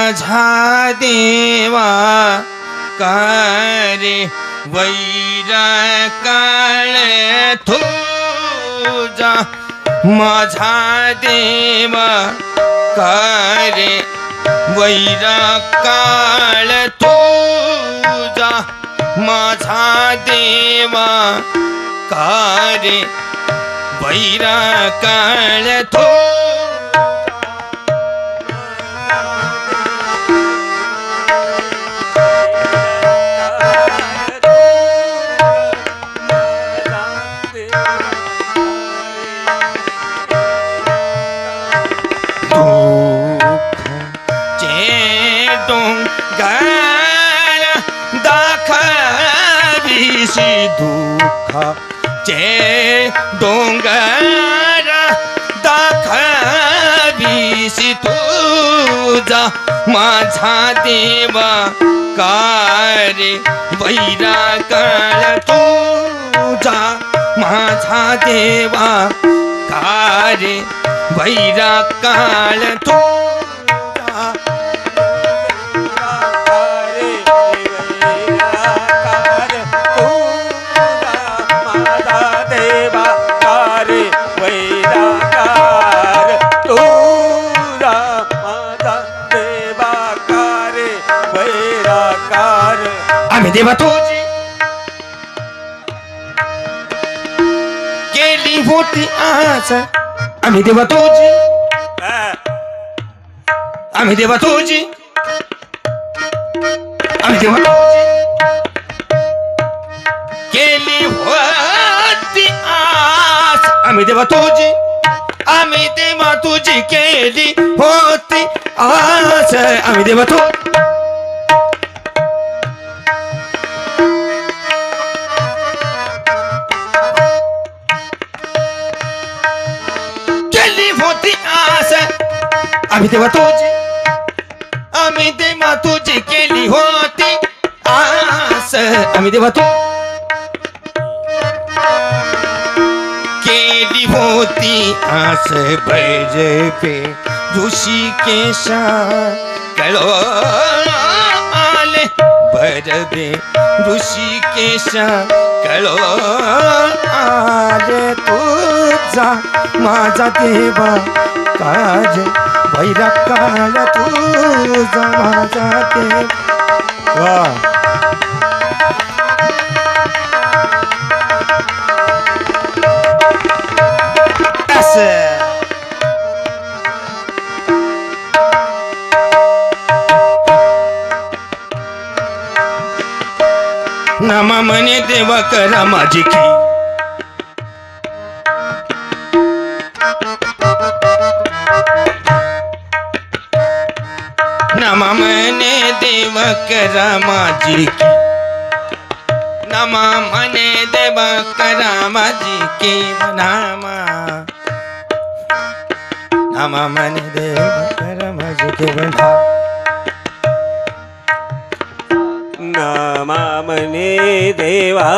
माझा देवा करे वैरा काळ तुझा माझा देवा करे वैरा काळ तुझा माझा देवा करे वैरा काळ दुःखाचे डोंगर दाखविसी तुझा माझा देवा करे वैरा काळ तुझा माझा देवा करे वैरा काळ देवा तुझी केली होती आस आम्ही देवा तुझी आम्ही देवा तुझी आम्ही देवा तुझी केली होती आस आम्ही देवा तुझी आम्ही देवा तुझी केली होती आस आम्ही देवा तुझी आम्ही देवा तुझी आम्ही देवा तुझी केली होती आस आम्ही देवा तू केली होती आस भैरवे ऋषिकेशा कळो आले भैरवे ऋषिकेशा कळो आले तुझा माझा देवा काज वैरा काळ तुझा माझा देवा नामा म्हणे देवा करा माझी की नामा म्हणे देव करा माझी की नामा म्हणे देव करा माझी की नामा नामा म्हणे देव करा माझी की नामा म्हणे देवा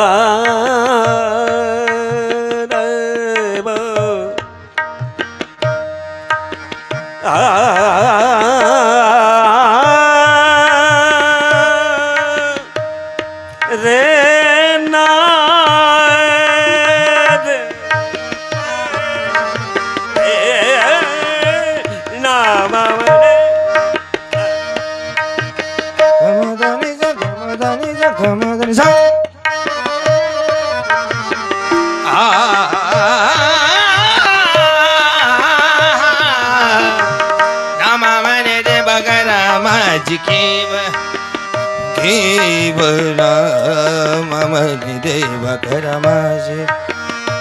देव करा माझे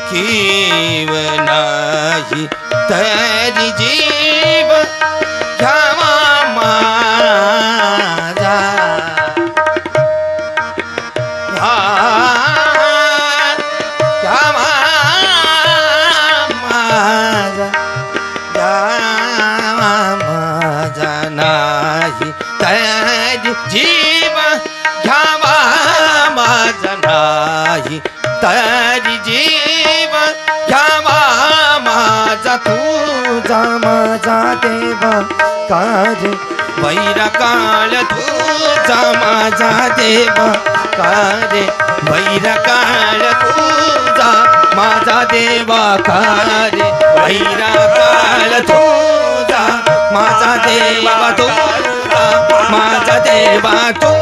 कीव नाही तरी जीव घ्यावा माझा घ्यावा माझा घ्यावा माझा नाही तरी जीव घ्यावा माझा नाही तरी जीव घ्यावा माझा तुझा माझा देवा काज वैरा काळ तुझा माझा देवा का रे वैरा काळ तुझा माझा देवा का रे वैरा काळ तुझा माझा देवा तुझा माझा देवा तू